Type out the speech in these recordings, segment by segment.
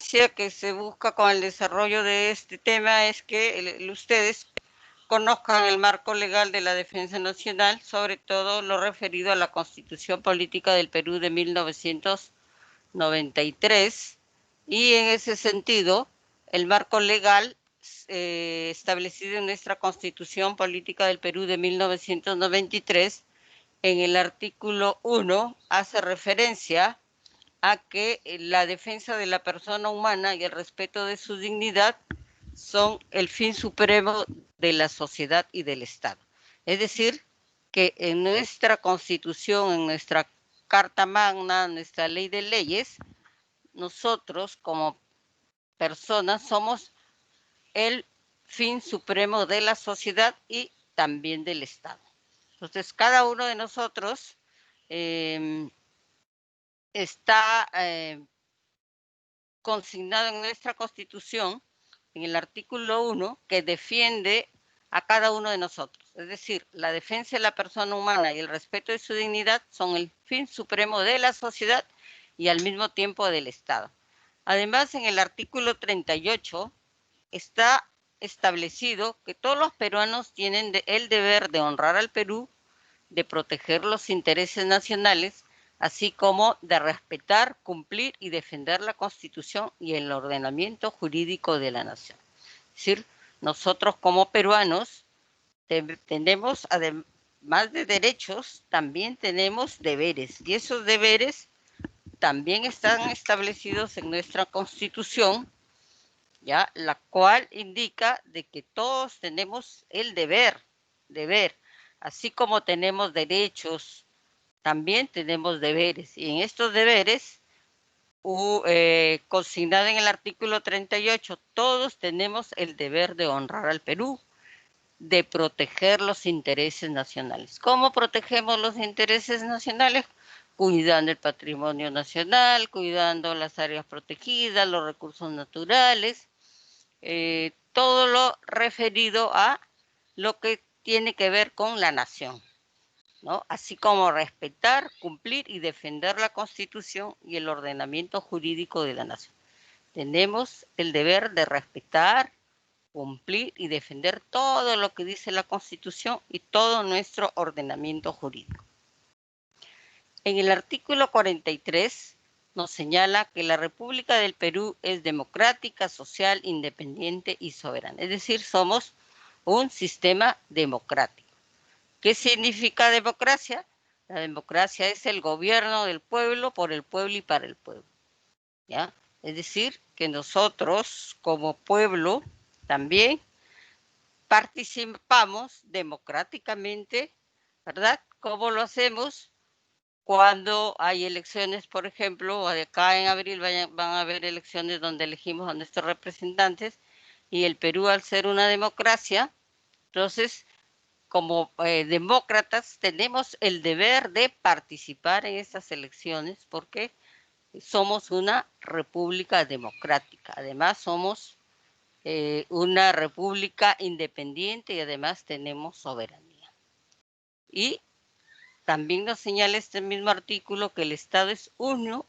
esencia que se busca con el desarrollo de este tema es que ustedes conozcan el marco legal de la defensa nacional, sobre todo lo referido a la Constitución Política del Perú de 1993, y en ese sentido, el marco legal establecido en nuestra Constitución Política del Perú de 1993, en el artículo 1, hace referencia a que la defensa de la persona humana y el respeto de su dignidad son el fin supremo de la sociedad y del Estado. Es decir, que en nuestra Constitución, en nuestra Carta Magna, nuestra Ley de Leyes, nosotros como personas somos el fin supremo de la sociedad y también del Estado. Entonces, cada uno de nosotros está consignado en nuestra Constitución, en el artículo 1, que defiende a cada uno de nosotros. Es decir, la defensa de la persona humana y el respeto de su dignidad son el fin supremo de la sociedad y al mismo tiempo del Estado. Además, en el artículo 38 está establecido que todos los peruanos tienen el deber de honrar al Perú, de proteger los intereses nacionales, así como de respetar, cumplir y defender la Constitución y el ordenamiento jurídico de la nación. Es decir, nosotros como peruanos tenemos, además de derechos, también tenemos deberes, y esos deberes también están establecidos en nuestra Constitución, ¿ya? La cual indica de que todos tenemos el deber, así como tenemos derechos, también tenemos deberes. Y en estos deberes, consignado en el artículo 38, todos tenemos el deber de honrar al Perú, de proteger los intereses nacionales. ¿Cómo protegemos los intereses nacionales? Cuidando el patrimonio nacional, cuidando las áreas protegidas, los recursos naturales, todo lo referido a lo que tiene que ver con la nación, ¿no? Así como respetar, cumplir y defender la Constitución y el ordenamiento jurídico de la nación. Tenemos el deber de respetar, cumplir y defender todo lo que dice la Constitución y todo nuestro ordenamiento jurídico. En el artículo 43 nos señala que la República del Perú es democrática, social, independiente y soberana. Es decir, somos un sistema democrático. ¿Qué significa democracia? La democracia es el gobierno del pueblo, por el pueblo y para el pueblo, ¿ya? Es decir, que nosotros como pueblo también participamos democráticamente, ¿verdad? ¿Cómo lo hacemos? Cuando hay elecciones, por ejemplo, acá en abril van a haber elecciones donde elegimos a nuestros representantes, y el Perú, al ser una democracia, entonces, como demócratas, tenemos el deber de participar en estas elecciones porque somos una república democrática. Además, somos una república independiente y además tenemos soberanía. Y también nos señala este mismo artículo que el Estado es único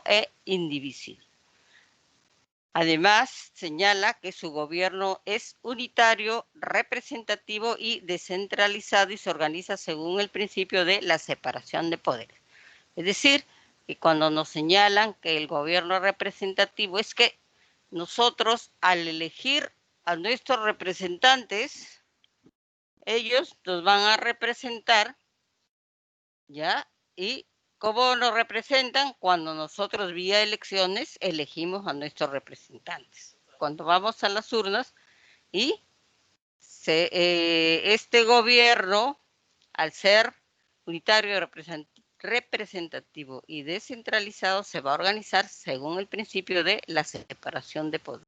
e indivisible. Además, señala que su gobierno es unitario, representativo y descentralizado y se organiza según el principio de la separación de poderes. Es decir, que cuando nos señalan que el gobierno representativo es que nosotros, al elegir a nuestros representantes, ellos nos van a representar, ¿ya? ¿Y cómo nos representan? Cuando nosotros vía elecciones elegimos a nuestros representantes. Cuando vamos a las urnas y este gobierno, al ser unitario, representativo y descentralizado, se va a organizar según el principio de la separación de poderes.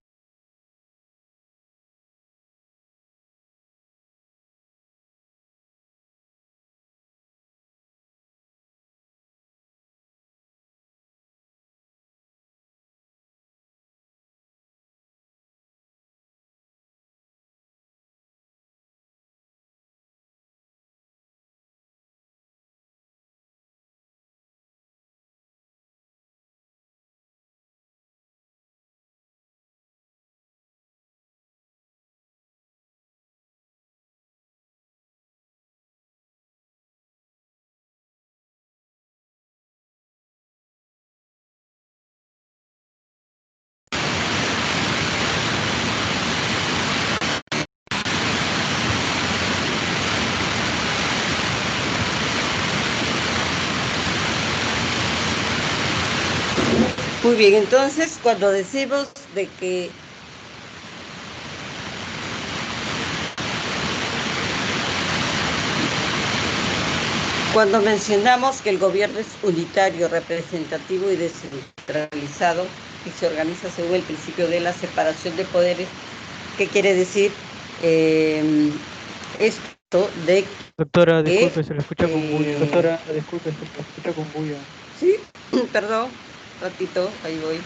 Muy bien, entonces cuando decimos de que cuando mencionamos que el gobierno es unitario, representativo y descentralizado y se organiza según el principio de la separación de poderes, ¿qué quiere decir esto de Doctora, que... disculpe, se lo escucha con bulla. Doctora, disculpe, se me escucha con bulla. Sí, perdón, ratito, ahí voy.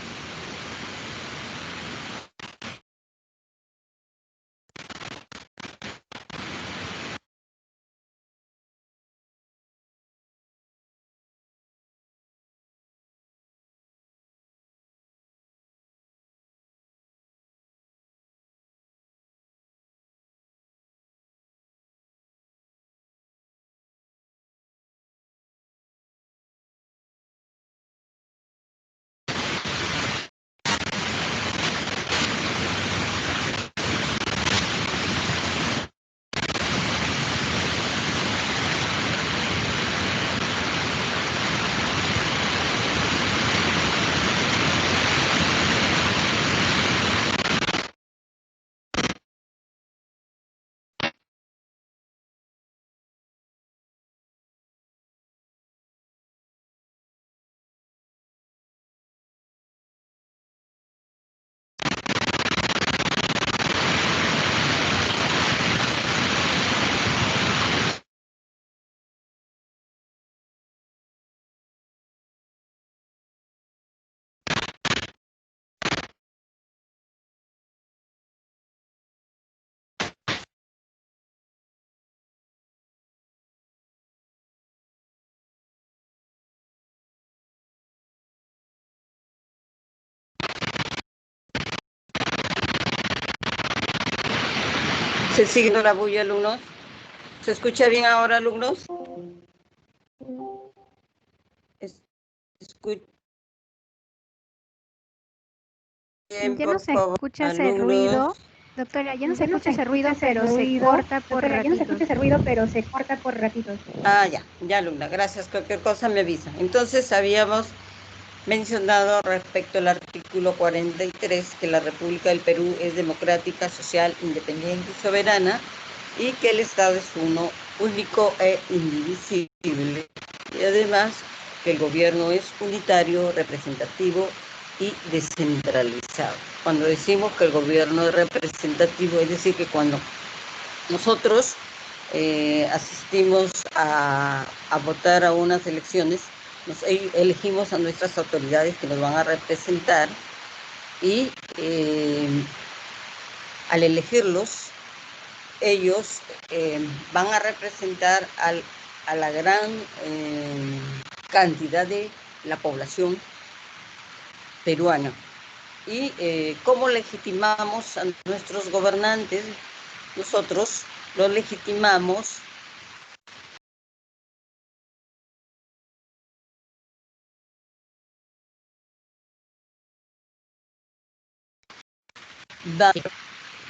¿Se sigue la bulla, alumnos? ¿Se escucha bien ahora, alumnos? Escuchen, Ya no por se favor, escucha ese alumnos. ruido, doctora, ya no se Ya no escucha se ese ruido, escucha ese pero se ruido, corta por doctora, ya no se ratitos. escucha ese ruido, pero se corta por ratitos. Ah, ya, alumna, gracias. Cualquier cosa me avisa. Entonces, habíamos mencionado respecto al artículo 43 que la República del Perú es democrática, social, independiente y soberana y que el Estado es uno, único e indivisible. Y además que el gobierno es unitario, representativo y descentralizado. Cuando decimos que el gobierno es representativo, es decir, que cuando nosotros asistimos a votar a unas elecciones, nos elegimos a nuestras autoridades que nos van a representar y al elegirlos, ellos van a representar a la gran cantidad de la población peruana. ¿Y cómo legitimamos a nuestros gobernantes? Nosotros los legitimamos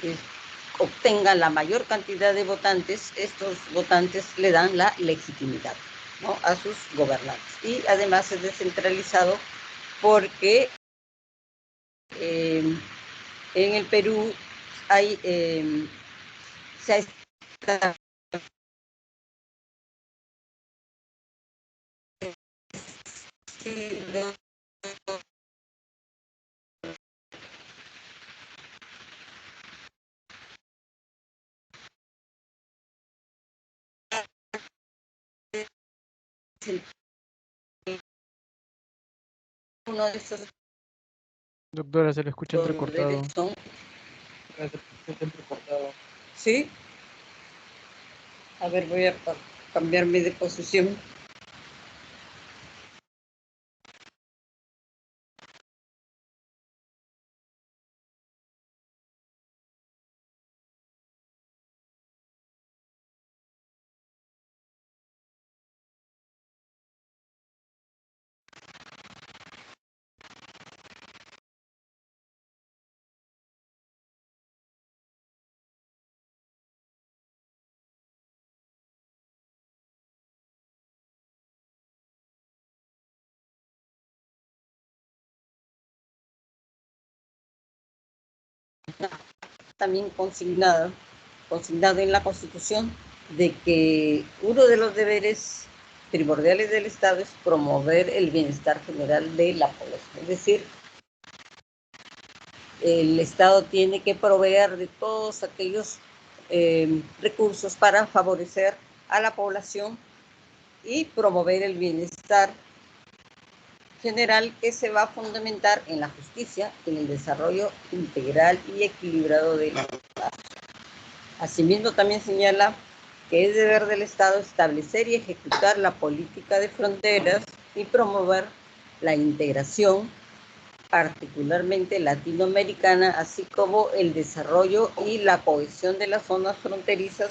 eh, obtengan la mayor cantidad de votantes, estos votantes le dan la legitimidad, ¿no?, a sus gobernantes. Y además es descentralizado porque en el Perú hay, se ha establecido uno de estos Doctora, se le escucha poderes entrecortado. son, ¿sí? A ver, voy a cambiarme de posición. también consignado en la Constitución de que uno de los deberes primordiales del Estado es promover el bienestar general de la población. Es decir, el Estado tiene que proveer de todos aquellos recursos para favorecer a la población y promover el bienestar general, que se va a fundamentar en la justicia, en el desarrollo integral y equilibrado de la sociedad. Asimismo, también señala que es deber del Estado establecer y ejecutar la política de fronteras y promover la integración, particularmente latinoamericana, así como el desarrollo y la cohesión de las zonas fronterizas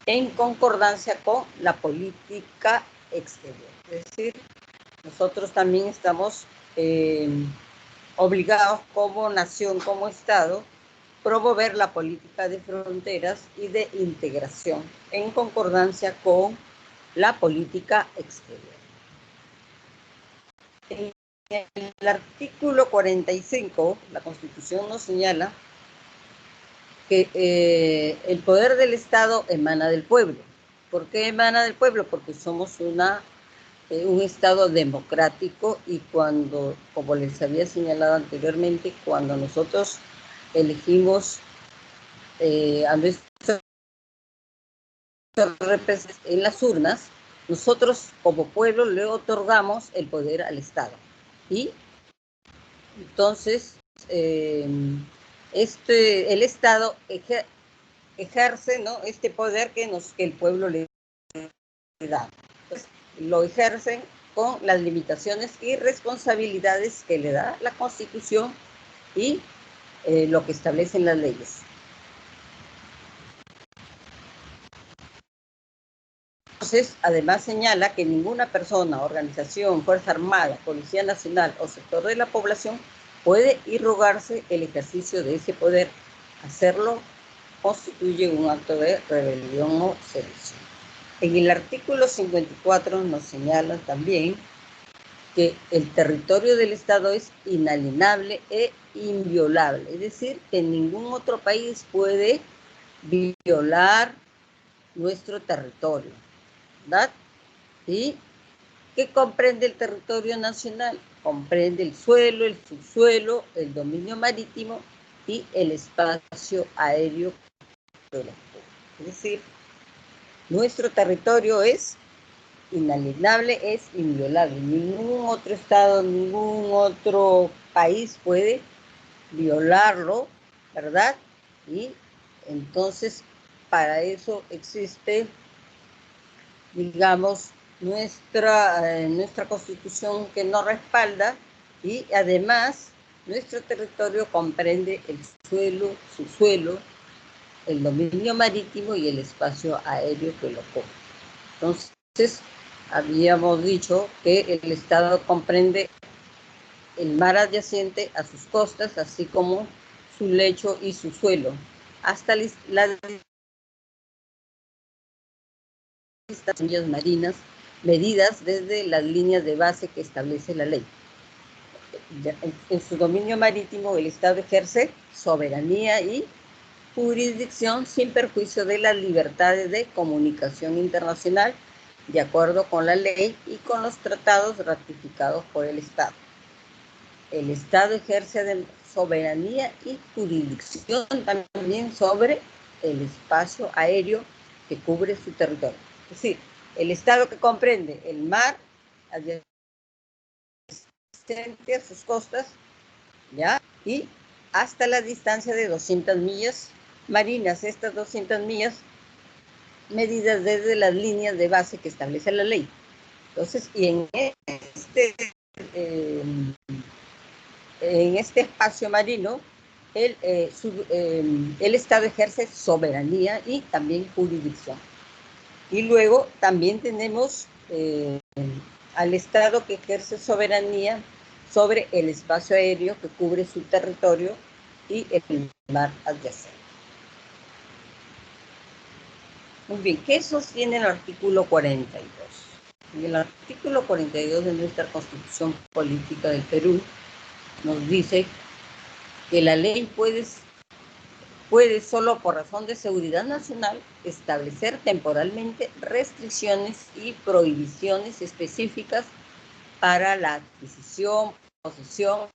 en concordancia con la política exterior. Es decir, nosotros también estamos obligados como nación, como Estado, promover la política de fronteras y de integración en concordancia con la política exterior. En el artículo 45, la Constitución nos señala que el poder del Estado emana del pueblo. ¿Por qué emana del pueblo? Porque somos un Estado democrático, y cuando, como les había señalado anteriormente, cuando nosotros elegimos a nuestros representantes en las urnas, nosotros como pueblo le otorgamos el poder al Estado. Y entonces el Estado ejerce, ¿no?, este poder que el pueblo le da. Entonces, lo ejercen con las limitaciones y responsabilidades que le da la Constitución y lo que establecen las leyes. Entonces, además señala que ninguna persona, organización, Fuerza Armada, Policía Nacional o sector de la población puede irrogarse el ejercicio de ese poder. Hacerlo constituye un acto de rebelión o sedición. En el artículo 54 nos señala también que el territorio del Estado es inalienable e inviolable, es decir, que ningún otro país puede violar nuestro territorio, ¿verdad? ¿Y qué comprende el territorio nacional? Comprende el suelo, el subsuelo, el dominio marítimo y el espacio aéreo. Es decir, nuestro territorio es inalienable, es inviolable. Ningún otro Estado, ningún otro país puede violarlo, ¿verdad? Y entonces, para eso existe, digamos, nuestra Constitución, que nos respalda, y además nuestro territorio comprende el suelo, subsuelo, el dominio marítimo y el espacio aéreo que lo cubre. Entonces, habíamos dicho que el Estado comprende el mar adyacente a sus costas, así como su lecho y su suelo, hasta las distancias marinas medidas desde las líneas de base que establece la ley. En su dominio marítimo, el Estado ejerce soberanía y jurisdicción sin perjuicio de las libertades de comunicación internacional, de acuerdo con la ley y con los tratados ratificados por el Estado. El Estado ejerce soberanía y jurisdicción también sobre el espacio aéreo que cubre su territorio. Es decir, el Estado que comprende el mar adyacente a sus costas, ¿ya?, y hasta la distancia de 200 millas marinas. Estas 200 millas medidas desde las líneas de base que establece la ley. Entonces, y en este espacio marino, el Estado ejerce soberanía y también jurisdicción. Y luego también tenemos al Estado que ejerce soberanía sobre el espacio aéreo que cubre su territorio y el mar adyacente. Muy bien, ¿qué sostiene el artículo 42? En el artículo 42 de nuestra Constitución Política del Perú nos dice que la ley puede puede solo por razón de seguridad nacional establecer temporalmente restricciones y prohibiciones específicas para la adquisición, posesión,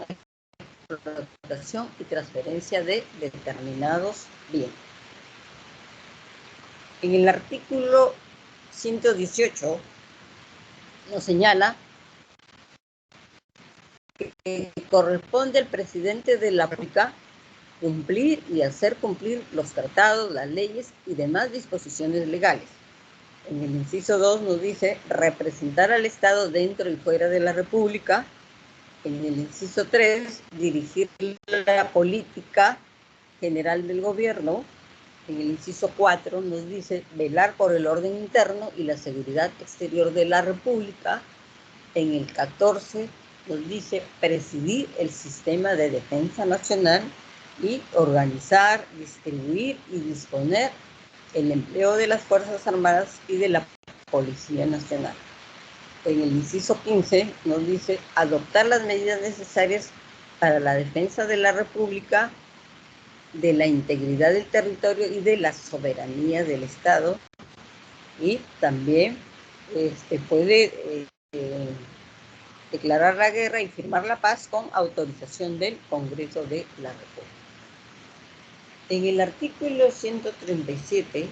explotación y transferencia de determinados bienes. En el artículo 118 nos señala que corresponde al presidente de la República cumplir y hacer cumplir los tratados, las leyes y demás disposiciones legales. En el inciso 2 nos dice representar al Estado dentro y fuera de la República. En el inciso 3, dirigir la política general del gobierno. En el inciso 4 nos dice velar por el orden interno y la seguridad exterior de la República. En el 14 nos dice presidir el sistema de defensa nacional y organizar, distribuir y disponer el empleo de las Fuerzas Armadas y de la Policía Nacional. En el inciso 15 nos dice adoptar las medidas necesarias para la defensa de la República, de la integridad del territorio y de la soberanía del Estado, y también puede declarar la guerra y firmar la paz con autorización del Congreso de la República. En el artículo 137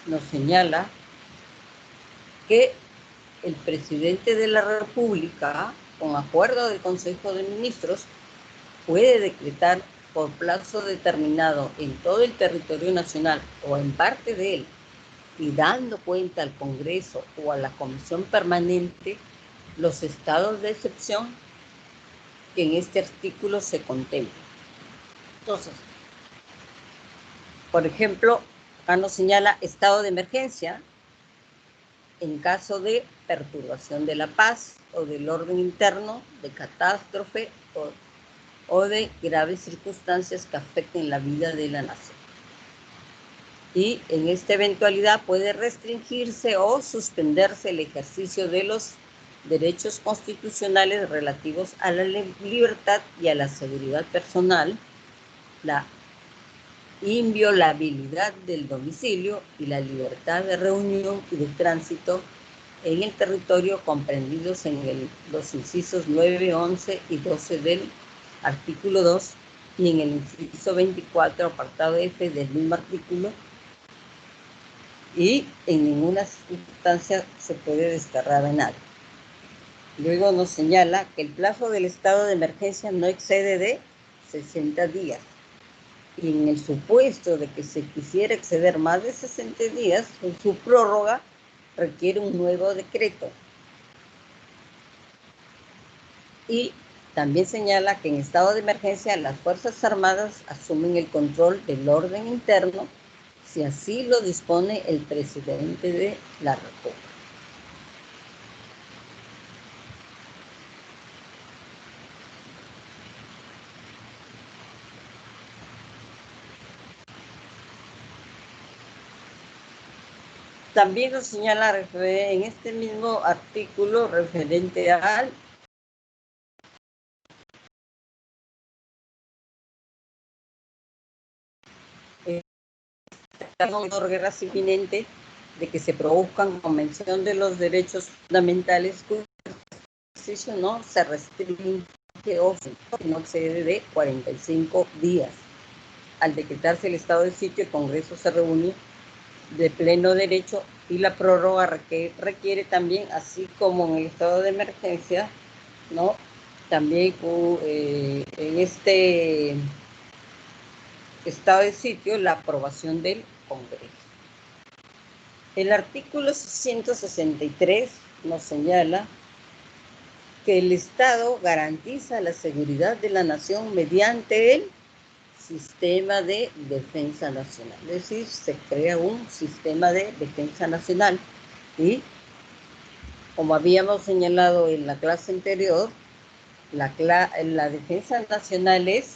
nos señala que el presidente de la República, con acuerdo del Consejo de Ministros, puede decretar por plazo determinado en todo el territorio nacional o en parte de él, y dando cuenta al Congreso o a la Comisión Permanente los estados de excepción que en este artículo se contemplan. Entonces, por ejemplo, acá nos señala estado de emergencia en caso de perturbación de la paz o del orden interno, de catástrofe o de graves circunstancias que afecten la vida de la nación. Y en esta eventualidad puede restringirse o suspenderse el ejercicio de los derechos constitucionales relativos a la libertad y a la seguridad personal, la inviolabilidad del domicilio y la libertad de reunión y de tránsito en el territorio comprendidos en los incisos 9, 11 y 12 del artículo 2 y en el inciso 24, apartado F del mismo artículo, y en ninguna circunstancia se puede desterrar a nadie. Luego nos señala que el plazo del estado de emergencia no excede de 60 días. Y en el supuesto de que se quisiera exceder más de 60 días, su prórroga requiere un nuevo decreto. Y también señala que en estado de emergencia las Fuerzas Armadas asumen el control del orden interno si así lo dispone el presidente de la República. También nos señala en este mismo artículo referente al guerra inminente de que se produzcan convención de los derechos fundamentales cuyo ejercicio no se restringe o no excede de 45 días. Al decretarse el estado de sitio, el Congreso se reúne de pleno derecho y la prórroga requiere también, así como en el estado de emergencia, ¿no? También en este estado de sitio la aprobación del Congreso. El artículo 163 nos señala que el Estado garantiza la seguridad de la nación mediante el sistema de defensa nacional. Es decir, se crea un sistema de defensa nacional y, como habíamos señalado en la clase anterior, la defensa nacional es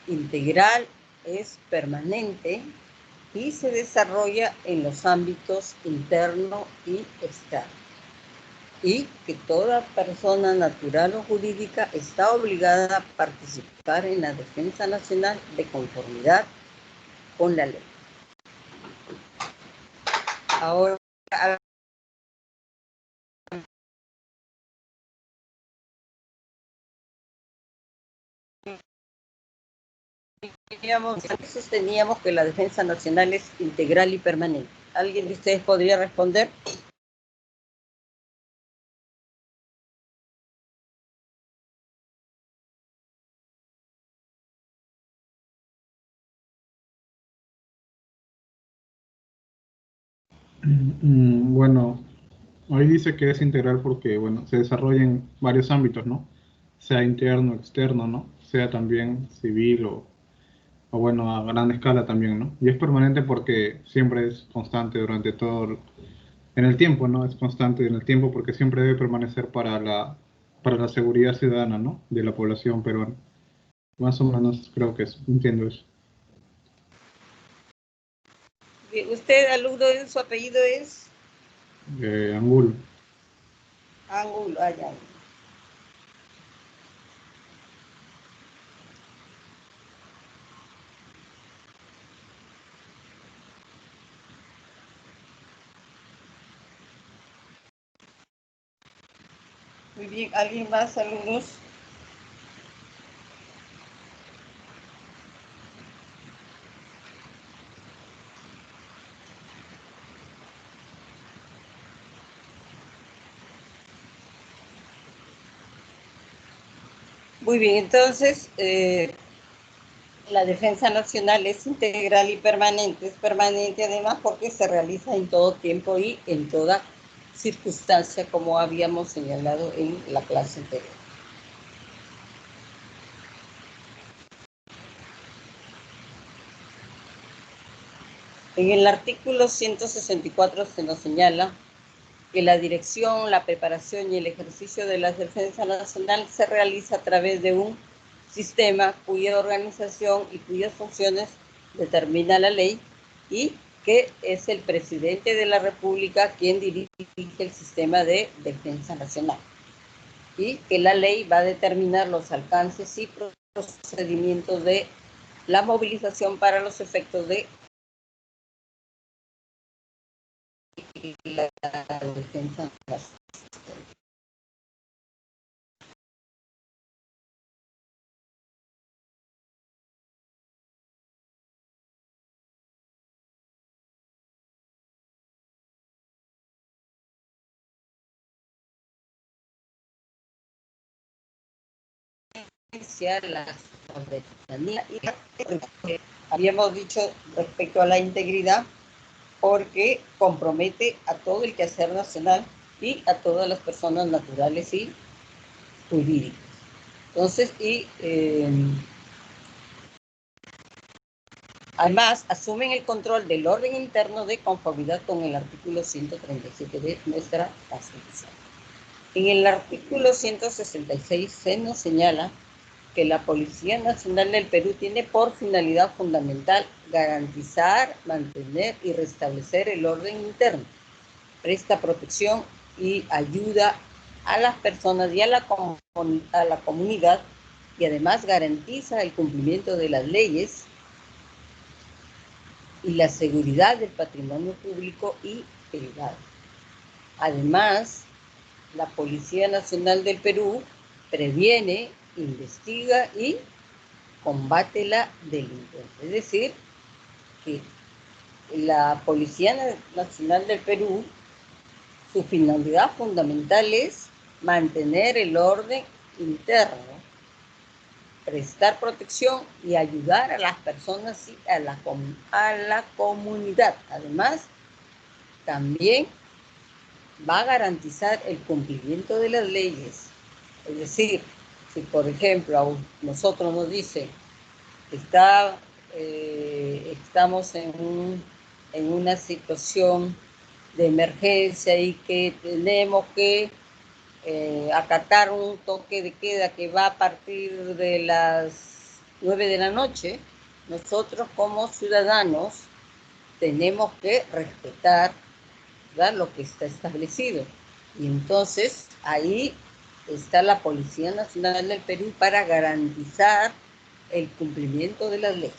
integral, es permanente y se desarrolla en los ámbitos interno y externo, y que toda persona natural o jurídica está obligada a participar en la defensa nacional de conformidad con la ley. Ahora, sosteníamos que la defensa nacional es integral y permanente. ¿Alguien de ustedes podría responder? Bueno, ahí dice que es integral porque, bueno, se desarrolla en varios ámbitos, ¿no? Sea interno, externo, ¿no? Sea también civil o bueno, a gran escala también, ¿no? Y es permanente porque siempre es constante durante en el tiempo, ¿no? Es constante en el tiempo porque siempre debe permanecer para la seguridad ciudadana, ¿no? De la población peruana. Más o menos creo que entiendo eso. ¿Usted, alumno, su apellido es? Angulo. Ángulo, ya. Muy bien, ¿alguien más, alumnos? Muy bien, entonces, la defensa nacional es integral y permanente. Es permanente además porque se realiza en todo tiempo y en toda circunstancia, como habíamos señalado en la clase anterior. En el artículo 164 se nos señala que la dirección, la preparación y el ejercicio de la defensa nacional se realiza a través de un sistema cuya organización y cuyas funciones determina la ley y que es el presidente de la República quien dirige el sistema de defensa nacional y que la ley va a determinar los alcances y procedimientos de la movilización para los efectos de la defensa nacional. La soberanía y habíamos dicho respecto a la integridad porque compromete a todo el quehacer nacional y a todas las personas naturales y jurídicas. Entonces, además asumen el control del orden interno de conformidad con el artículo 137 de nuestra Constitución. En el artículo 166 se nos señala que la Policía Nacional del Perú tiene por finalidad fundamental garantizar, mantener y restablecer el orden interno, presta protección y ayuda a las personas y a la comunidad y además garantiza el cumplimiento de las leyes y la seguridad del patrimonio público y privado. Además, la Policía Nacional del Perú previene, investiga y combate la delincuencia. Es decir, que la Policía Nacional del Perú, su finalidad fundamental es mantener el orden interno, prestar protección y ayudar a las personas y a la comunidad. Además, también va a garantizar el cumplimiento de las leyes. Es decir, si por ejemplo a nosotros nos dicen estamos en una situación de emergencia y que tenemos que acatar un toque de queda que va a partir de las 9 de la noche, nosotros como ciudadanos tenemos que respetar, ¿verdad?, lo que está establecido. Y entonces ahí está la Policía Nacional del Perú para garantizar el cumplimiento de las leyes.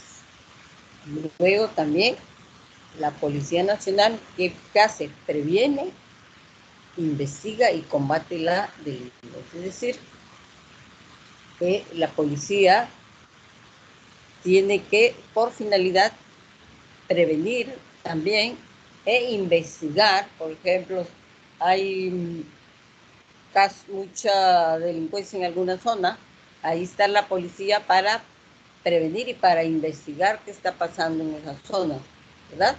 Luego también la Policía Nacional, ¿qué hace? Previene, investiga y combate la delincuencia. Es decir, que la policía tiene que, por finalidad, prevenir también e investigar. Por ejemplo, hay mucha delincuencia en alguna zona, ahí está la policía para prevenir y para investigar qué está pasando en esa zona, ¿verdad?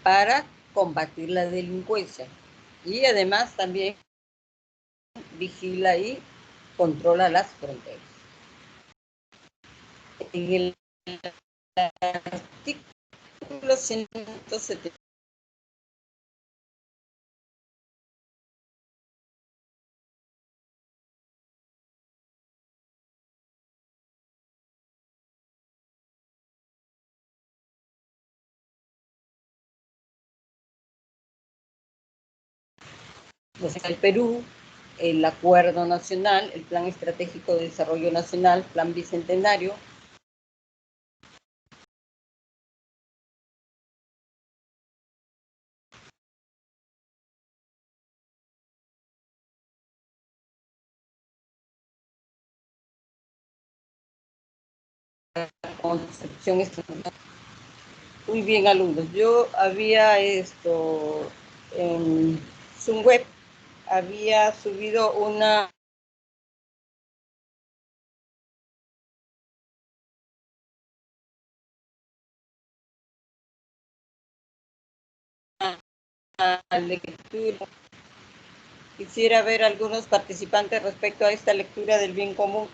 Para combatir la delincuencia. Y además también vigila y controla las fronteras. En el artículo 170 el Perú, el Acuerdo Nacional, el Plan Estratégico de Desarrollo Nacional, Plan Bicentenario, concepción estratégica. Muy bien, alumnos. Yo había en Zoom Web, había subido una lectura. Quisiera ver algunos participantes respecto a esta lectura del bien común.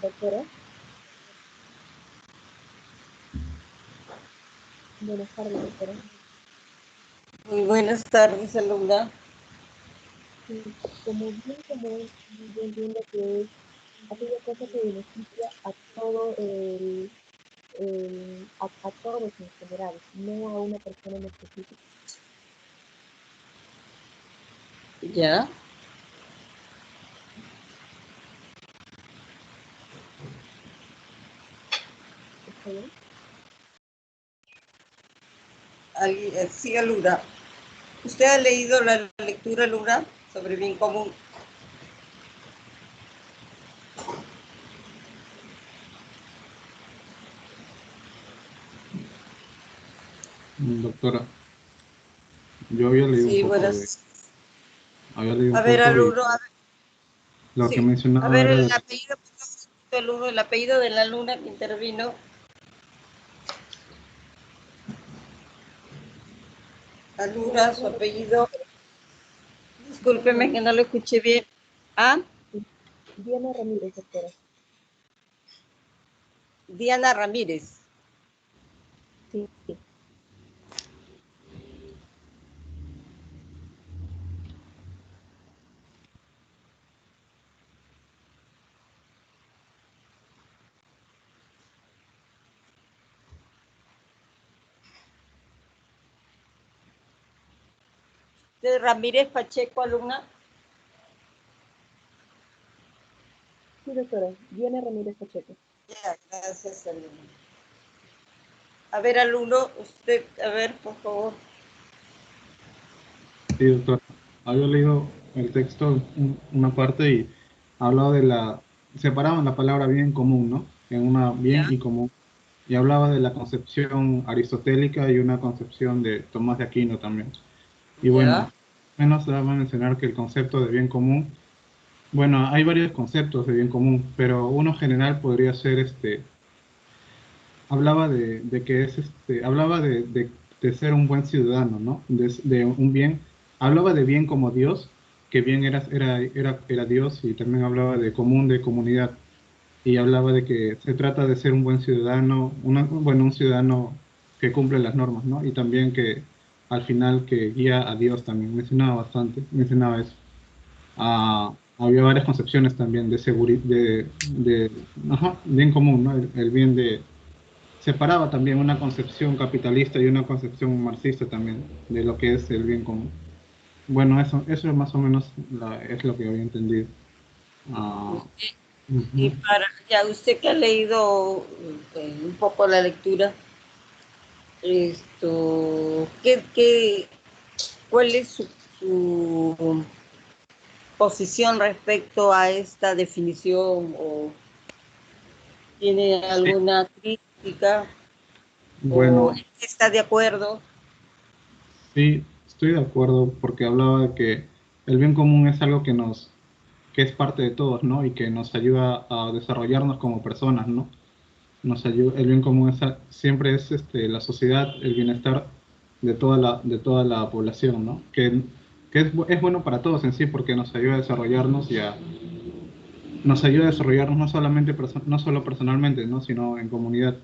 Doctora. Buenas tardes, doctora. Muy buenas tardes, alumna. Sí, como yo entiendo que es aquella cosa que beneficia a todo a todos en general, no a una persona en específico. Ya. ¿Está bien? Sí, alumna. ¿Usted ha leído la lectura, alumna, sobre bien común? Doctora, yo había leído un Sí, poco buenas. A ver, y alumno, lo que sí. A mencionaba ver, era el apellido, alumno, el apellido de la alumna que intervino. Alumna, su apellido. Discúlpeme que no lo escuché bien. ¿Ah? Diana Ramírez, doctora. Diana Ramírez. Sí, sí. De Ramírez Pacheco, alumna. Sí, doctora. Diana Ramírez Pacheco. Ya, gracias, alumna. A ver, alumno, usted, a ver, por favor. Sí, doctor. Había leído el texto, una parte, y hablaba separaban la palabra bien común, ¿no? En una bien y común. Y hablaba de la concepción aristotélica y una concepción de Tomás de Aquino también. Y bueno, Ya. menos se va a mencionar que el concepto de bien común, bueno, hay varios conceptos de bien común, pero uno general podría ser hablaba de que es hablaba de ser un buen ciudadano, ¿no? De un bien, hablaba de bien como Dios, que bien era Dios, y también hablaba de común, de comunidad, y hablaba de que se trata de ser un buen ciudadano, bueno, un ciudadano que cumple las normas, ¿no? Y también que al final que guía a Dios también, mencionaba bastante, mencionaba eso. Había varias concepciones también de seguridad, bien común, ¿no? El bien de... Separaba también una concepción capitalista y una concepción marxista también de lo que es el bien común. Bueno, eso es más o menos es lo que había entendido. Ah, Y ujú. para ya usted que ha leído un poco la lectura, ¿cuál es su posición respecto a esta definición o tiene Sí, alguna crítica o bueno, está de acuerdo? sí, estoy de acuerdo porque hablaba de que el bien común es algo que es parte de todos, ¿no? Y que nos ayuda a desarrollarnos como personas, ¿no? Nos ayuda, el bien común siempre es la sociedad, el bienestar de toda la población, ¿no? Es bueno para todos en sí porque nos ayuda a desarrollarnos nos ayuda a desarrollarnos no solamente no solo personalmente, ¿no? Sino en comunidad.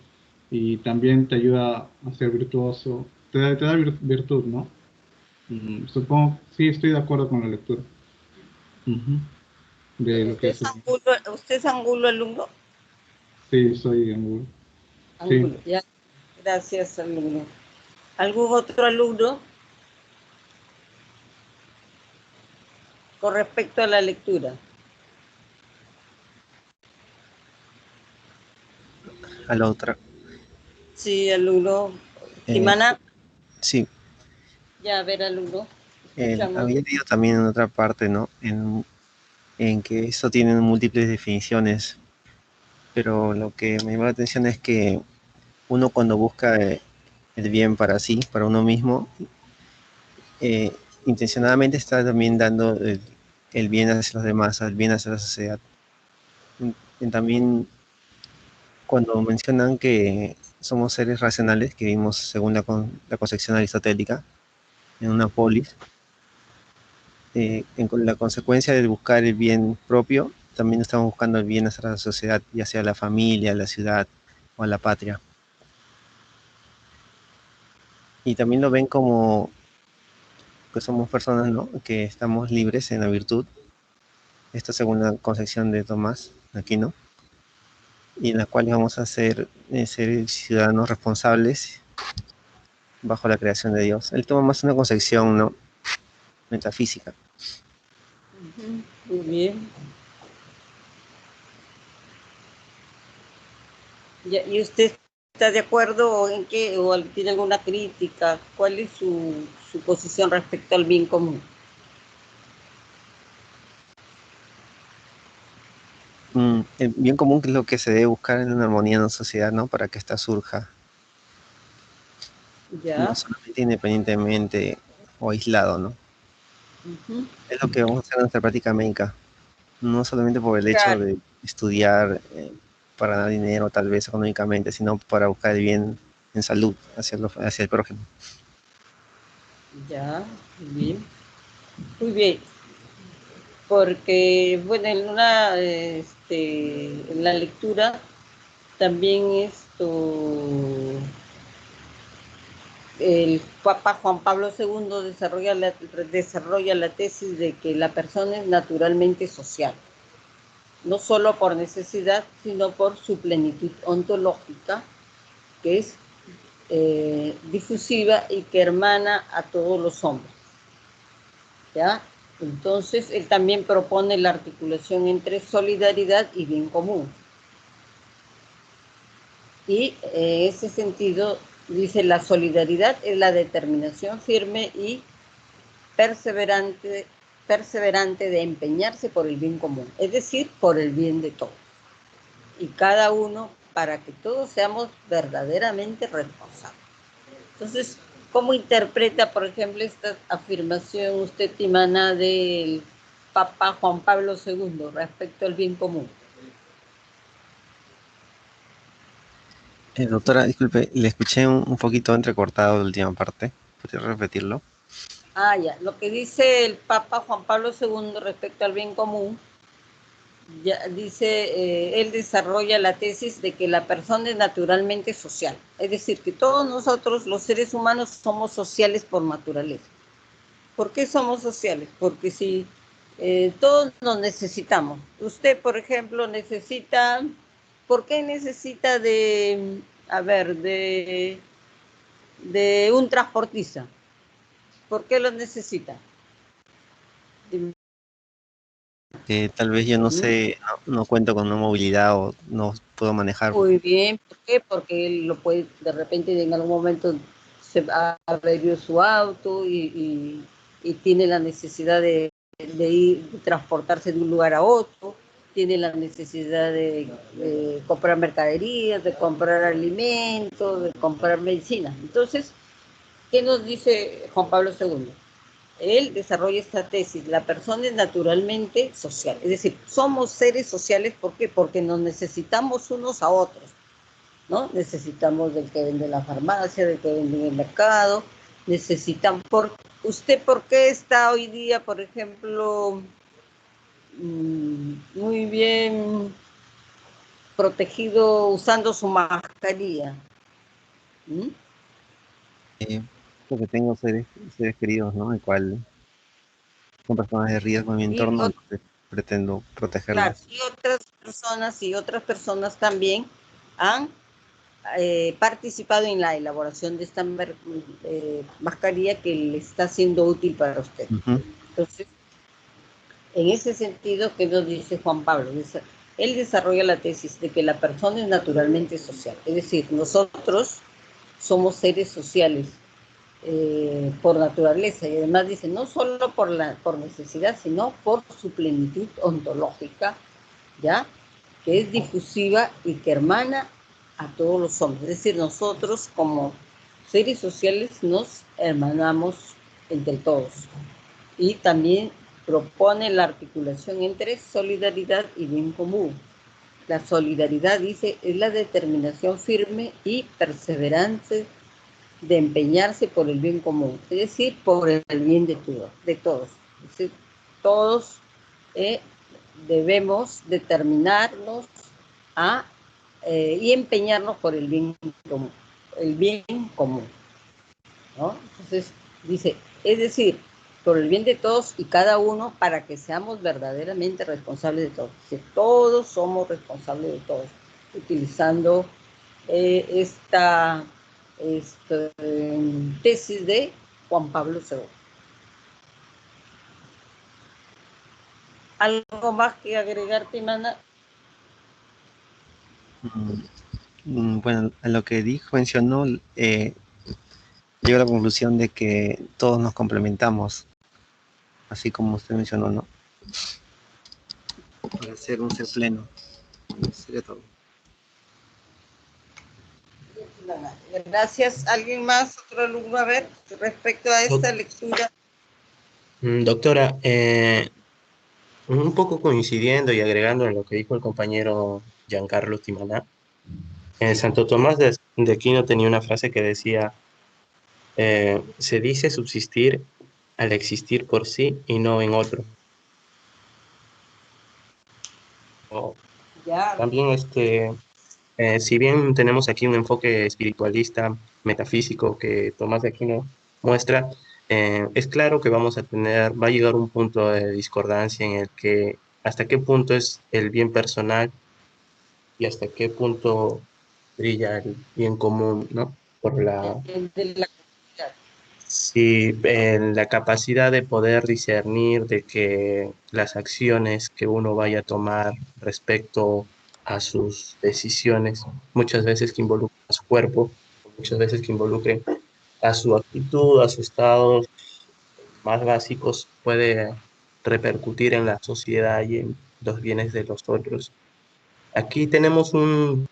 Y también te ayuda a ser virtuoso, te da virtud, ¿no? Supongo, sí, estoy de acuerdo con la lectura. Ujú. De lo que es el... ¿Usted es Angulo alumno? Sí, soy Angulo. Sí. Angulo, ya. Gracias, alumno. ¿Algún otro alumno con respecto a la lectura? A la otra. Sí, alumno. Eh, Jimana, sí, ya, a ver, alumno. Escuchamos. había leído también en otra parte, ¿no? En que esto tiene múltiples definiciones, pero lo que me llama la atención es que uno cuando busca el bien para sí, para uno mismo, eh, intencionadamente está también dando el bien hacia los demás, el bien hacia la sociedad. También cuando mencionan que somos seres racionales, que vivimos según la concepción aristotélica, en una polis, la consecuencia de buscar el bien propio, también estamos buscando el bien hacia la sociedad, ya sea la familia, la ciudad o la patria. Y también lo ven como que somos personas, ¿no? Que estamos libres en la virtud. Esto según la concepción de Tomás Aquino, y en la cual vamos a ser ciudadanos responsables bajo la creación de Dios. Él toma más una concepción, ¿no? Metafísica. Muy bien. ¿Y usted está de acuerdo en qué o tiene alguna crítica? ¿Cuál es su posición respecto al bien común? El bien común que es lo que se debe buscar en una armonía en la sociedad, ¿no? Para que ésta surja, no Ya. solamente independientemente o aislado, ¿no? Ujú. Es lo que vamos a hacer en nuestra práctica médica, no solamente por el hecho Claro, de estudiar para ganar dinero, tal vez económicamente, sino para buscar el bien en salud hacia el prójimo. ya, muy bien. Muy bien, porque, bueno, en la lectura también el Papa Juan Pablo II desarrolla la tesis de que la persona es naturalmente social, no solo por necesidad, sino por su plenitud ontológica, que es difusiva y que hermana a todos los hombres. ¿Ya? Entonces, él también propone la articulación entre solidaridad y bien común. Y en ese sentido, dice, la solidaridad es la determinación firme y perseverante de empeñarse por el bien común, es decir, por el bien de todos. Y cada uno para que todos seamos verdaderamente responsables. Entonces, ¿cómo interpreta, por ejemplo, esta afirmación usted, Timana, del Papa Juan Pablo II respecto al bien común? Doctora, disculpe, le escuché un poquito entrecortado la última parte. ¿Podría repetirlo? Ah, ya. Lo que dice el Papa Juan Pablo II respecto al bien común Ya dice, él desarrolla la tesis de que la persona es naturalmente social. Es decir, que todos nosotros, los seres humanos, somos sociales por naturaleza. ¿Por qué somos sociales? Porque si todos nos necesitamos. Usted, por ejemplo, necesita, ¿por qué necesita de, a ver, de un transportista? ¿Por qué lo necesita? Dime. Tal vez yo no sé, no cuento con una movilidad o no puedo manejar. Muy bien, ¿por qué? Porque él lo puede, de repente en algún momento se ha averió su auto y tiene la necesidad de ir, de transportarse de un lugar a otro, tiene la necesidad de comprar mercaderías, de comprar alimentos, de comprar medicina. Entonces, ¿qué nos dice Juan Pablo II? Él desarrolla esta tesis, la persona es naturalmente social, es decir, somos seres sociales, ¿por qué? Porque nos necesitamos unos a otros, ¿no? Necesitamos del que vende en la farmacia, del que vende en el mercado, necesitan, ¿usted por qué está hoy día, por ejemplo, muy bien protegido usando su mascarilla? ¿Mm? Porque tengo seres queridos, ¿no? El cual son personas de riesgo en mi Y entorno, entonces pretendo claro, protegerlas. y otras personas también han participado en la elaboración de esta mascarilla que le está siendo útil para usted. Ujú. Entonces, en ese sentido, ¿qué nos dice Juan Pablo? Él desarrolla la tesis de que la persona es naturalmente social, es decir, nosotros somos seres sociales por naturaleza, y además dice, no solo por necesidad, sino por su plenitud ontológica, ¿ya? Que es difusiva y que hermana a todos los hombres. Es decir, nosotros como seres sociales nos hermanamos entre todos. Y también propone la articulación entre solidaridad y bien común. La solidaridad, dice, es la determinación firme y perseverante de empeñarse por el bien común, es decir, por el bien de todos. Es decir, todos debemos determinarnos y empeñarnos por el bien común, ¿no? Entonces, dice, es decir, por el bien de todos y cada uno para que seamos verdaderamente responsables de todos. Es decir, todos somos responsables de todos, utilizando esta tesis de Juan Pablo II. ¿Algo más que agregar, Timana? Bueno, a lo que dijo, mencionó, llego a la conclusión de que todos nos complementamos, así como usted mencionó, ¿no? Para ser un ser pleno. Sería todo. Gracias. ¿Alguien más, otro alumno, a ver, respecto a esta lectura? Doctora, un poco coincidiendo y agregando en lo que dijo el compañero Giancarlo Timaná, Santo Tomás de Aquino tenía una frase que decía, se dice subsistir al existir por sí y no en otro. Ya. También si bien tenemos aquí un enfoque espiritualista, metafísico que Tomás de Aquino muestra, es claro que va a llegar un punto de discordancia en el que hasta qué punto es el bien personal y hasta qué punto brilla el bien común, ¿no? Por De la comunidad. sí, la capacidad de poder discernir de que las acciones que uno vaya a tomar respecto a sus decisiones, muchas veces que involucren a su cuerpo, muchas veces que involucren a su actitud, a su estado más básicos, puede repercutir en la sociedad y en los bienes de los otros. Aquí tenemos un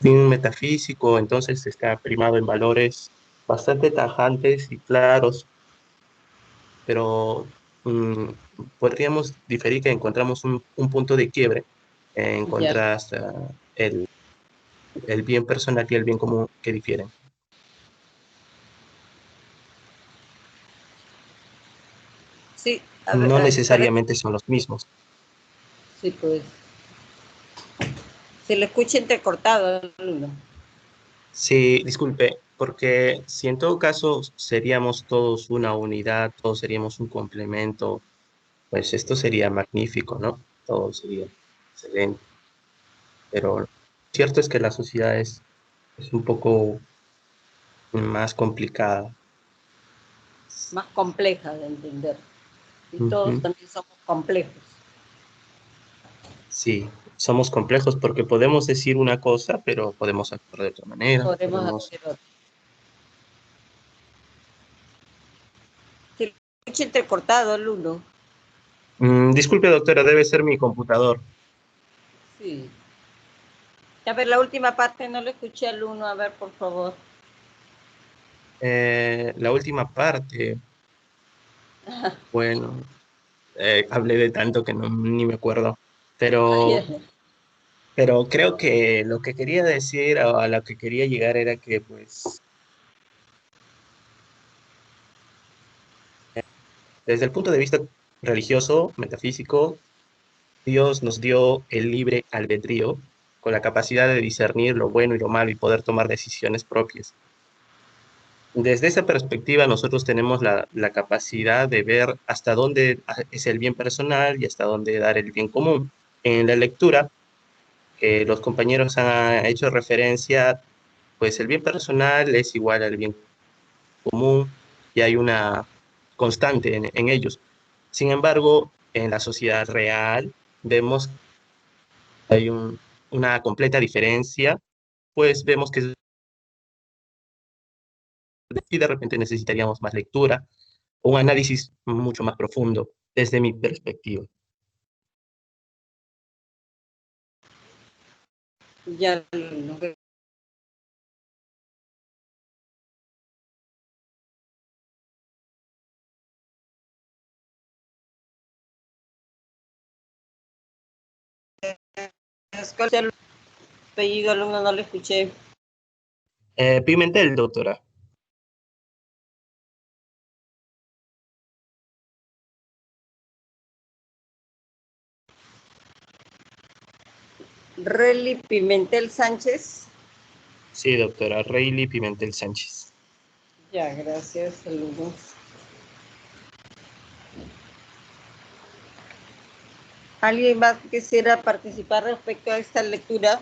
fin metafísico, entonces está primado en valores bastante tajantes y claros, pero podríamos diferir que encontramos un punto de quiebre en Ya. contraste el bien personal y el bien común que difieren. Sí, a ver, No para necesariamente son los mismos. Sí, pues. Se le escucha entrecortado, Luno. Sí, disculpe, porque si en todo caso seríamos todos una unidad, todos seríamos un complemento, pues esto sería magnífico, ¿no? Todo sería excelente. Pero cierto es que la sociedad es un poco más complicada. Más compleja de entender. Y todos Ujú. también somos complejos. Sí, somos complejos porque podemos decir una cosa, pero podemos actuar de otra manera. Podemos Podemos... hacer otro. Se le escucha entrecortado, Luno. Disculpe, doctora, debe ser mi computador. Sí. A ver, la última parte no le escuché al Luno. A ver, por favor. La última parte, bueno, hablé de tanto que ni me acuerdo, pero, pero creo que lo que quería decir o a lo que quería llegar era que, pues, desde el punto de vista religioso, metafísico, Dios nos dio el libre albedrío con la capacidad de discernir lo bueno y lo malo y poder tomar decisiones propias. Desde esa perspectiva, nosotros tenemos la capacidad de ver hasta dónde es el bien personal y hasta dónde dar el bien común. En la lectura, los compañeros han hecho referencia, pues el bien personal es igual al bien común y hay una constante en ellos. Sin embargo, en la sociedad real vemos que hay una completa diferencia, pues vemos que y de repente necesitaríamos más lectura, un análisis mucho más profundo desde mi perspectiva. Ya, Luno. Escucha el apellido, Luno, no lo escuché. Pimentel, doctora. Relly Pimentel Sánchez. Sí, doctora, Reilly Pimentel Sánchez. Ya, gracias, Luno. ¿Alguien más quisiera participar respecto a esta lectura?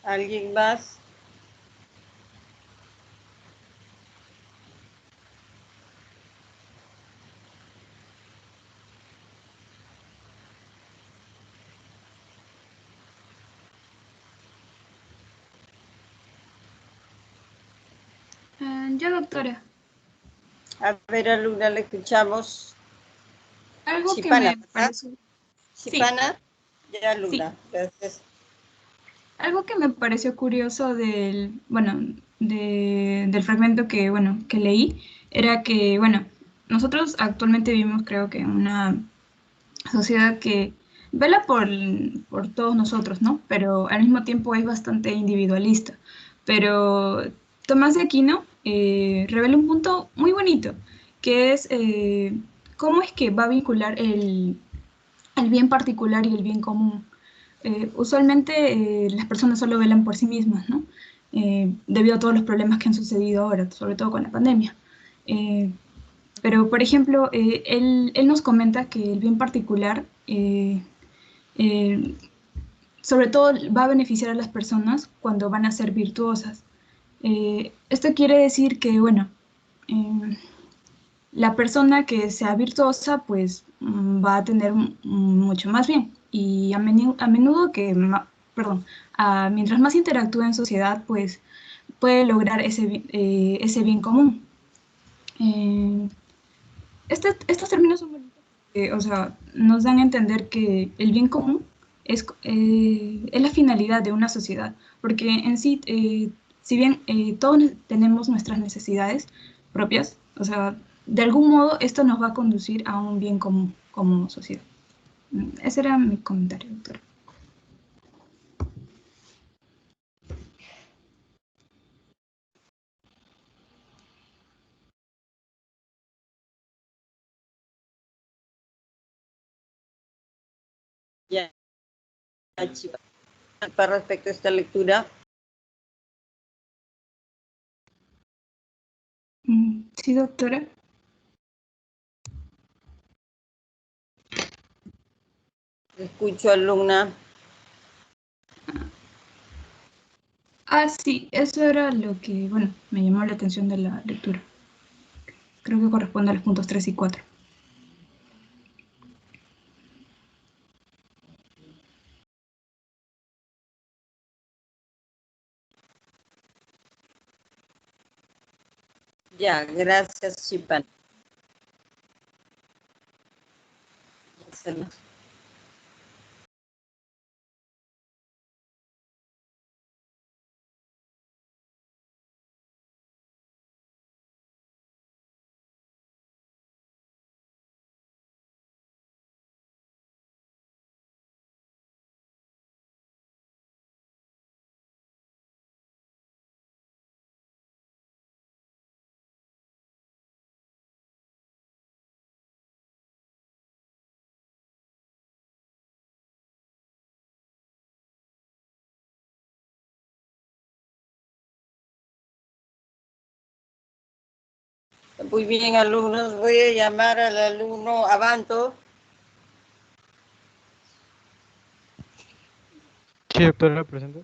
¿Alguien más? Yo, doctora, A ver, a Luna le escuchamos. algo que Chipana, me ¿verdad? pareció, sí, Chipana. Ya, sí, Luna, gracias. algo que me pareció curioso del, bueno, del fragmento que, bueno, que leí, era que, bueno, nosotros actualmente vivimos, creo que, en una sociedad que vela por todos nosotros, ¿no? Pero al mismo tiempo es bastante individualista. Pero Tomás de Aquino revela un punto muy bonito, que es cómo es que va a vincular el bien particular y el bien común. Usualmente las personas solo velan por sí mismas, ¿no? Debido a todos los problemas que han sucedido ahora, sobre todo con la pandemia. Eh, pero, por ejemplo, él nos comenta que el bien particular, eh, sobre todo, va a beneficiar a las personas cuando van a ser virtuosas. Esto quiere decir que, bueno, eh, la persona que sea virtuosa, pues va a tener mucho más bien. Y a menudo que, perdón, mientras más interactúa en sociedad, pues puede lograr ese bien común. Eh, estos términos son bonitos porque, o sea, nos dan a entender que el bien común es la finalidad de una sociedad, porque en sí, si bien todos tenemos nuestras necesidades propias, o sea, de algún modo esto nos va a conducir a un bien común como sociedad. Ese era mi comentario, doctora. Ya, Chiva. Para respecto a esta lectura, Sí, doctora. escucho, alumna. Sí, eso era lo que, bueno, me llamó la atención de la lectura. Creo que corresponde a los puntos 3 y 4. Ya, gracias, Chipan. Muy bien, alumnos. Voy a llamar al alumno Abanto. Sí, doctora, presente.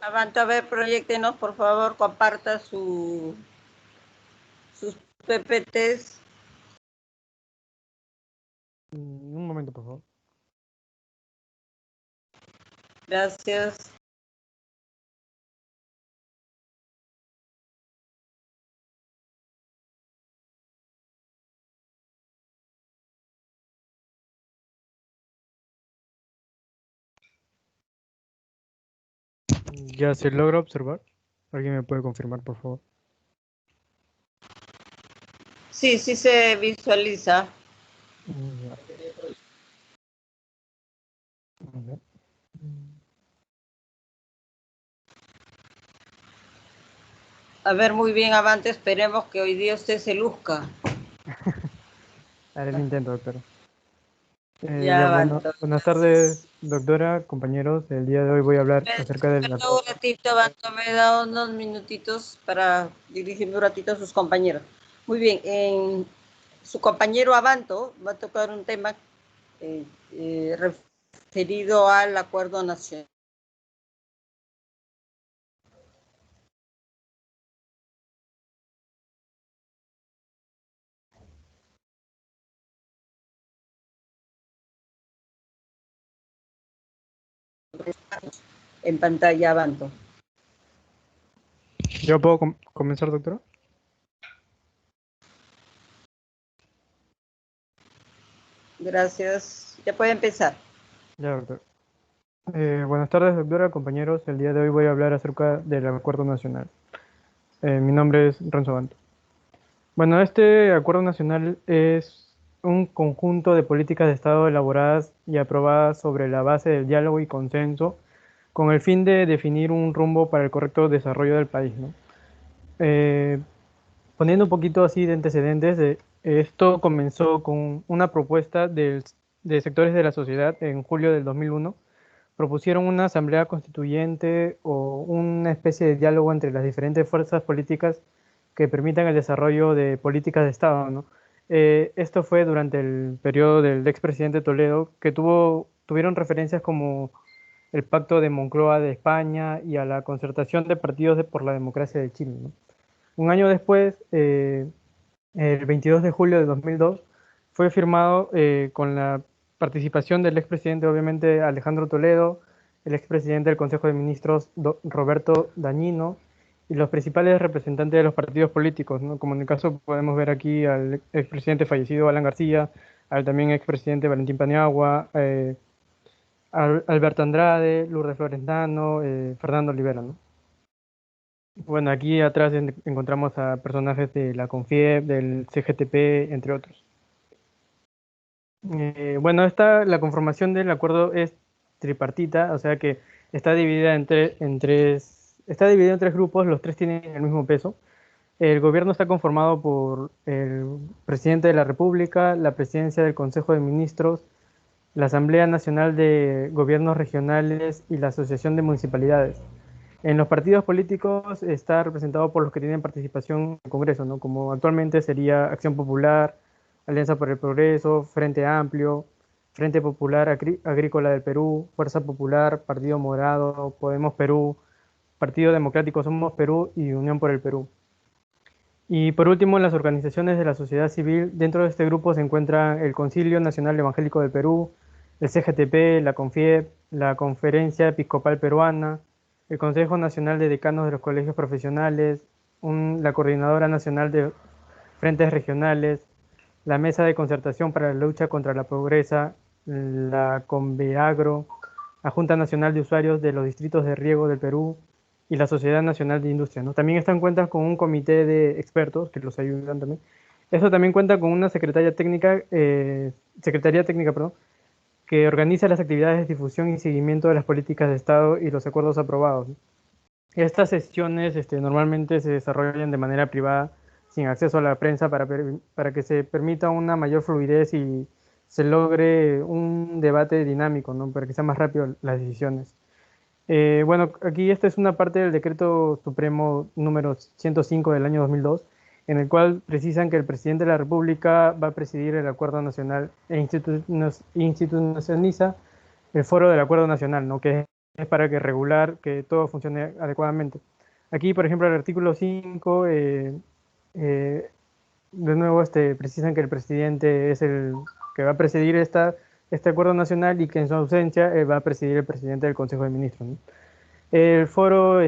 Abanto, a ver, proyectenos, por favor, comparta sus PPTs. Un momento, por favor. Gracias. Ya se logra observar. ¿Alguien me puede confirmar, por favor? Sí, sí se visualiza. Ya. A ver. A ver, muy bien, Avante, esperemos que hoy día usted se luzca. Haré el intento, doctora. Ya, Bueno, Abanto. buenas tardes, doctora, compañeros. El día de hoy voy a hablar acerca del... Perdón, un ratito, Abanto, me da unos minutitos para dirigirme un ratito a sus compañeros. Muy bien, su compañero Abanto va a tocar un tema referido al Acuerdo Nacional. En pantalla, Abanto. ¿Yo puedo comenzar, doctora? Gracias. Ya puede empezar. Ya, doctor. Buenas tardes, doctora, compañeros. El día de hoy voy a hablar acerca del Acuerdo Nacional. Mi nombre es Renzo Banto. Bueno, este Acuerdo Nacional es un conjunto de políticas de Estado elaboradas y aprobadas sobre la base del diálogo y consenso con el fin de definir un rumbo para el correcto desarrollo del país, ¿no? Eh, Poniendo un poquito así de antecedentes, esto comenzó con una propuesta de sectores de la sociedad en julio del 2001. Propusieron una asamblea constituyente o una especie de diálogo entre las diferentes fuerzas políticas que permitan el desarrollo de políticas de Estado, ¿no? Esto fue durante el periodo del expresidente Toledo, que tuvieron referencias como el Pacto de Moncloa de España y a la concertación de partidos por la democracia de Chile, ¿no? Un año después, el 22 de julio de 2002, fue firmado con la participación del expresidente, obviamente, Alejandro Toledo, el expresidente del Consejo de Ministros, Roberto Dañino, y los principales representantes de los partidos políticos, ¿no? Como en el caso podemos ver aquí al expresidente fallecido Alan García, al también expresidente Valentín Paniagua, Alberto Andrade, Lourdes Florentano, Fernando Olivera, ¿no? Bueno, aquí atrás encontramos a personajes de la CONFIEP, del CGTP, entre otros. Bueno, la conformación del acuerdo es tripartita, o sea que está dividida está dividido en tres grupos, los tres tienen el mismo peso. El gobierno está conformado por el presidente de la República, la presidencia del Consejo de Ministros, la Asamblea Nacional de Gobiernos Regionales y la Asociación de Municipalidades. En los partidos políticos está representado por los que tienen participación en el Congreso, ¿no? Como actualmente sería Acción Popular, Alianza por el Progreso, Frente Amplio, Frente Popular Agrícola del Perú, Fuerza Popular, Partido Morado, Podemos Perú, Partido Democrático Somos Perú y Unión por el Perú. Y por último, las organizaciones de la sociedad civil. Dentro de este grupo se encuentran el Concilio Nacional Evangélico del Perú, el CGTP, la CONFIEP, la Conferencia Episcopal Peruana, el Consejo Nacional de Decanos de los Colegios Profesionales, la Coordinadora Nacional de Frentes Regionales, la Mesa de Concertación para la Lucha contra la Pobreza, la CONVEAGRO, la Junta Nacional de Usuarios de los Distritos de Riego del Perú y la Sociedad Nacional de Industria, ¿no? También están cuentas con un comité de expertos que los ayudan también. Eso también cuenta con una secretaría técnica, perdón, que organiza las actividades de difusión y seguimiento de las políticas de Estado y los acuerdos aprobados. Estas sesiones normalmente se desarrollan de manera privada, sin acceso a la prensa, para que se permita una mayor fluidez y se logre un debate dinámico, ¿no? Para que sean más rápido las decisiones. Bueno, aquí esta es una parte del Decreto Supremo número 105 del año 2002, en el cual precisan que el presidente de la República va a presidir el Acuerdo Nacional e institucionaliza el Foro del Acuerdo Nacional, ¿no? Que es para que regular que todo funcione adecuadamente. Aquí, por ejemplo, el artículo 5, de nuevo, precisan que el presidente es el que va a presidir este acuerdo nacional y que en su ausencia va a presidir el presidente del Consejo de Ministros, ¿no? El foro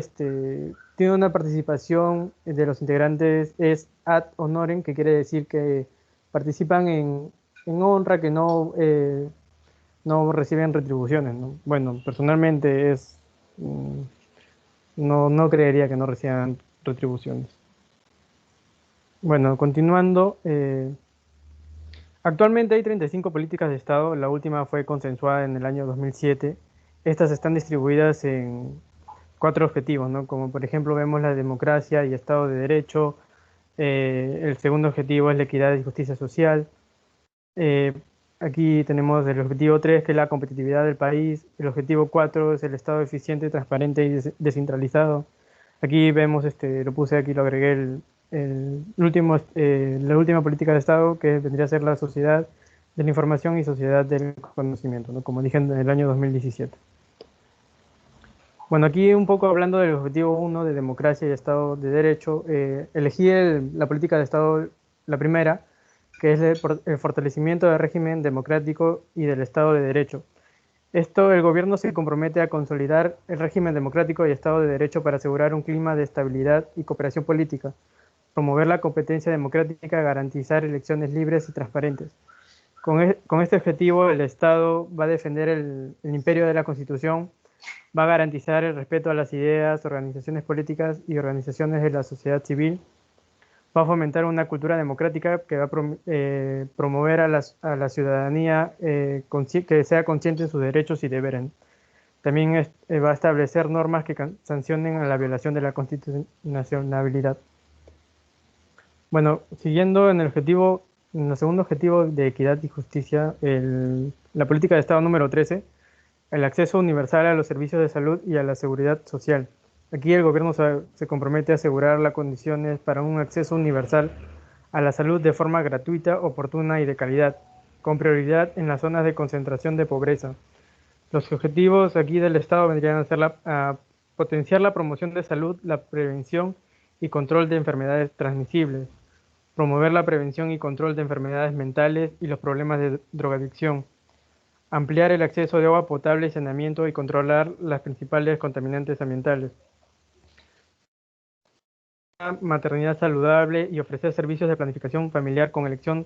tiene una participación de los integrantes es ad honorem, que quiere decir que participan en honra, que no reciben retribuciones, ¿no? Bueno, personalmente no creería que no reciban retribuciones. Bueno, continuando, actualmente hay 35 políticas de Estado, la última fue consensuada en el año 2007. Estas están distribuidas en 4 objetivos, ¿no? Como por ejemplo vemos la democracia y Estado de Derecho, el segundo objetivo es la equidad y justicia social, aquí tenemos el objetivo 3, que es la competitividad del país, el objetivo 4 es el Estado eficiente, transparente y descentralizado. Aquí vemos, lo puse aquí, lo agregué, la última política de Estado, que vendría a ser la sociedad de la información y sociedad del conocimiento, ¿no? Como dije en el año 2017. Bueno, aquí un poco hablando del objetivo 1 de democracia y Estado de Derecho, elegí la política de Estado, la primera, que es el fortalecimiento del régimen democrático y del Estado de Derecho. El gobierno se compromete a consolidar el régimen democrático y Estado de Derecho para asegurar un clima de estabilidad y cooperación política, promover la competencia democrática, garantizar elecciones libres y transparentes. Con este objetivo, el Estado va a defender el imperio de la Constitución, va a garantizar el respeto a las ideas, organizaciones políticas y organizaciones de la sociedad civil, va a fomentar una cultura democrática que va a promover a la ciudadanía que sea consciente de sus derechos y deberes. También va a establecer normas que sancionen a la violación de la constitucionalidad. Bueno, siguiendo en el segundo objetivo de equidad y justicia, la política de Estado número 13, el acceso universal a los servicios de salud y a la seguridad social. Aquí el gobierno se compromete a asegurar las condiciones para un acceso universal a la salud de forma gratuita, oportuna y de calidad, con prioridad en las zonas de concentración de pobreza. Los objetivos aquí del Estado vendrían a ser a potenciar la promoción de salud, la prevención y control de enfermedades transmisibles, promover la prevención y control de enfermedades mentales y los problemas de drogadicción, ampliar el acceso de agua potable y saneamiento y controlar las principales contaminantes ambientales, maternidad saludable y ofrecer servicios de planificación familiar con elección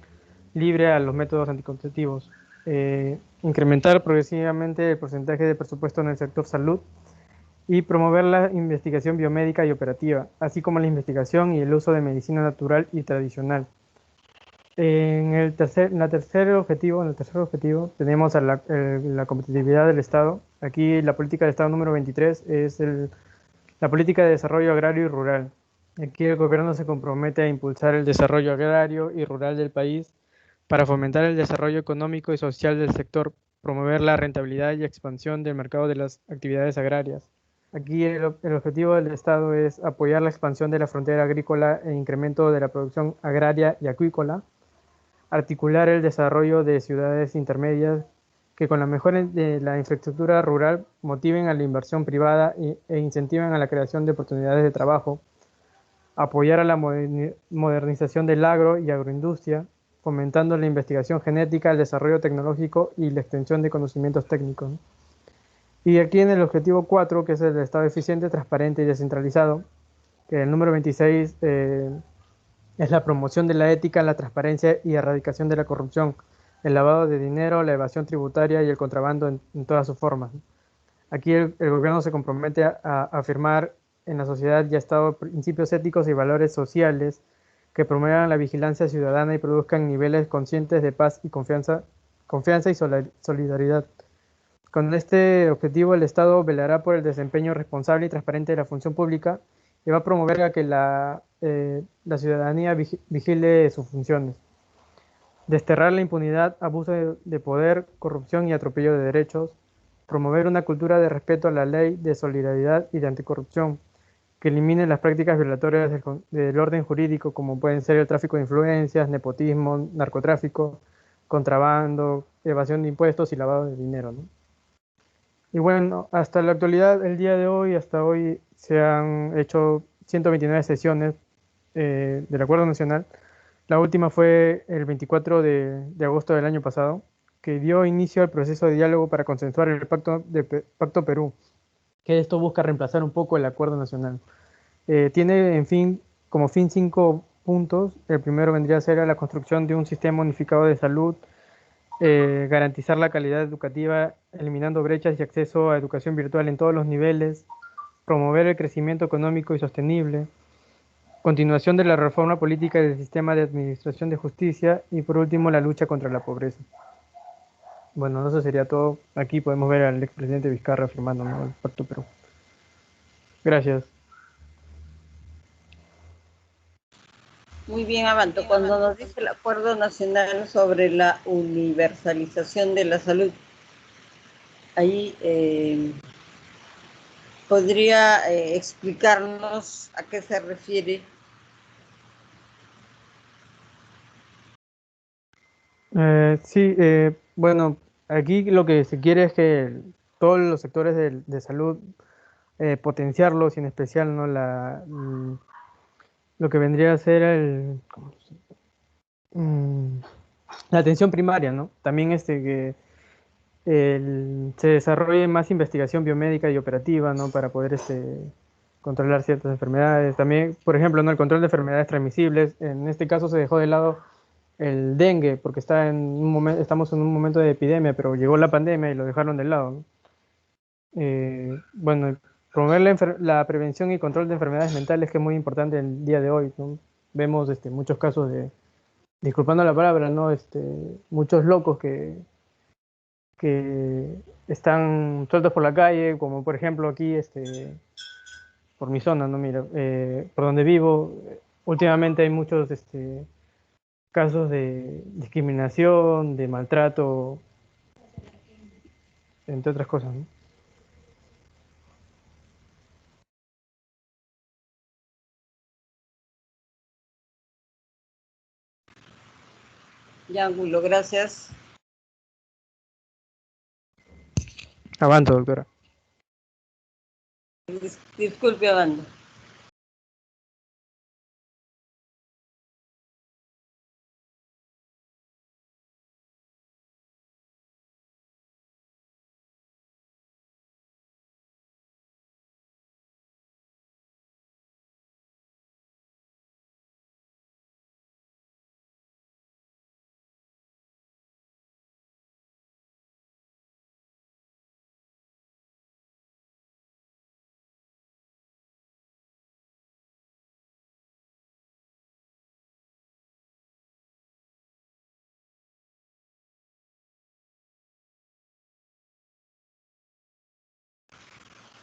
libre a los métodos anticonceptivos, incrementar progresivamente el porcentaje de presupuesto en el sector salud y promover la investigación biomédica y operativa, así como la investigación y el uso de medicina natural y tradicional. En el tercer objetivo tenemos a la competitividad del Estado. Aquí la política del Estado número 23 es la política de desarrollo agrario y rural. Aquí el gobierno se compromete a impulsar el desarrollo agrario y rural del país para fomentar el desarrollo económico y social del sector, promover la rentabilidad y expansión del mercado de las actividades agrarias. Aquí el objetivo del Estado es apoyar la expansión de la frontera agrícola e incremento de la producción agraria y acuícola, articular el desarrollo de ciudades intermedias que con la mejora de la infraestructura rural motiven a la inversión privada e incentiven a la creación de oportunidades de trabajo, apoyar a la modernización del agro y agroindustria, fomentando la investigación genética, el desarrollo tecnológico y la extensión de conocimientos técnicos. Y aquí en el objetivo 4, que es el Estado eficiente, transparente y descentralizado, que el número 26 es la promoción de la ética, la transparencia y erradicación de la corrupción, el lavado de dinero, la evasión tributaria y el contrabando en todas sus formas. Aquí el gobierno se compromete a afirmar en la sociedad y Estado principios éticos y valores sociales que promuevan la vigilancia ciudadana y produzcan niveles conscientes de paz y confianza y solidaridad. Con este objetivo, el Estado velará por el desempeño responsable y transparente de la función pública y va a promover a que la ciudadanía vigile sus funciones. Desterrar la impunidad, abuso de poder, corrupción y atropello de derechos. Promover una cultura de respeto a la ley, de solidaridad y de anticorrupción, que elimine las prácticas violatorias del orden jurídico, como pueden ser el tráfico de influencias, nepotismo, narcotráfico, contrabando, evasión de impuestos y lavado de dinero, ¿no? Y bueno, hasta la actualidad, el día de hoy, hasta hoy, se han hecho 129 sesiones del Acuerdo Nacional. La última fue el 24 de agosto del año pasado, que dio inicio al proceso de diálogo para consensuar el Pacto Perú, que esto busca reemplazar un poco el Acuerdo Nacional. Tiene, en fin, como fin 5 puntos. El primero vendría a ser la construcción de un sistema unificado de salud, garantizar la calidad educativa, eliminando brechas y acceso a educación virtual en todos los niveles, promover el crecimiento económico y sostenible, continuación de la reforma política del sistema de administración de justicia y por último la lucha contra la pobreza. Bueno, eso sería todo. Aquí podemos ver al expresidente Vizcarra firmando, ¿no?, el Pacto Perú. Gracias. Muy bien, Abanto. Cuando nos dice el Acuerdo Nacional sobre la universalización de la salud, ahí podría explicarnos a qué se refiere. Sí, bueno, aquí lo que se quiere es que todos los sectores de salud potenciarlos, y en especial, ¿no?, lo que vendría a ser mm, la atención primaria, ¿no? También que se desarrolle más investigación biomédica y operativa, ¿no?, para poder controlar ciertas enfermedades. También, por ejemplo, ¿no?, el control de enfermedades transmisibles. En este caso se dejó de lado el dengue porque estamos en un momento de epidemia, pero llegó la pandemia y lo dejaron de lado, ¿no? Bueno, promover la prevención y control de enfermedades mentales, que es muy importante el día de hoy, ¿no? Vemos muchos casos disculpando la palabra, ¿no? Muchos locos que están sueltos por la calle, como por ejemplo aquí, por mi zona, ¿no? Mira, por donde vivo, últimamente hay muchos casos de discriminación, de maltrato, entre otras cosas, ¿no? Ya, Angulo, gracias. Avanzo, doctora. Disculpe, Abanto.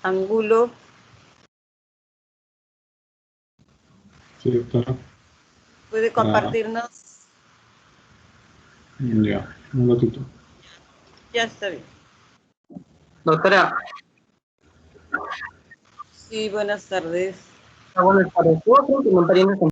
Angulo. Sí, doctora. ¿Puede compartirnos? Ya, un ratito. Ya está bien. Doctora, Sí, buenas tardes. buenas tardes. ¿Puedo hacer un comentario en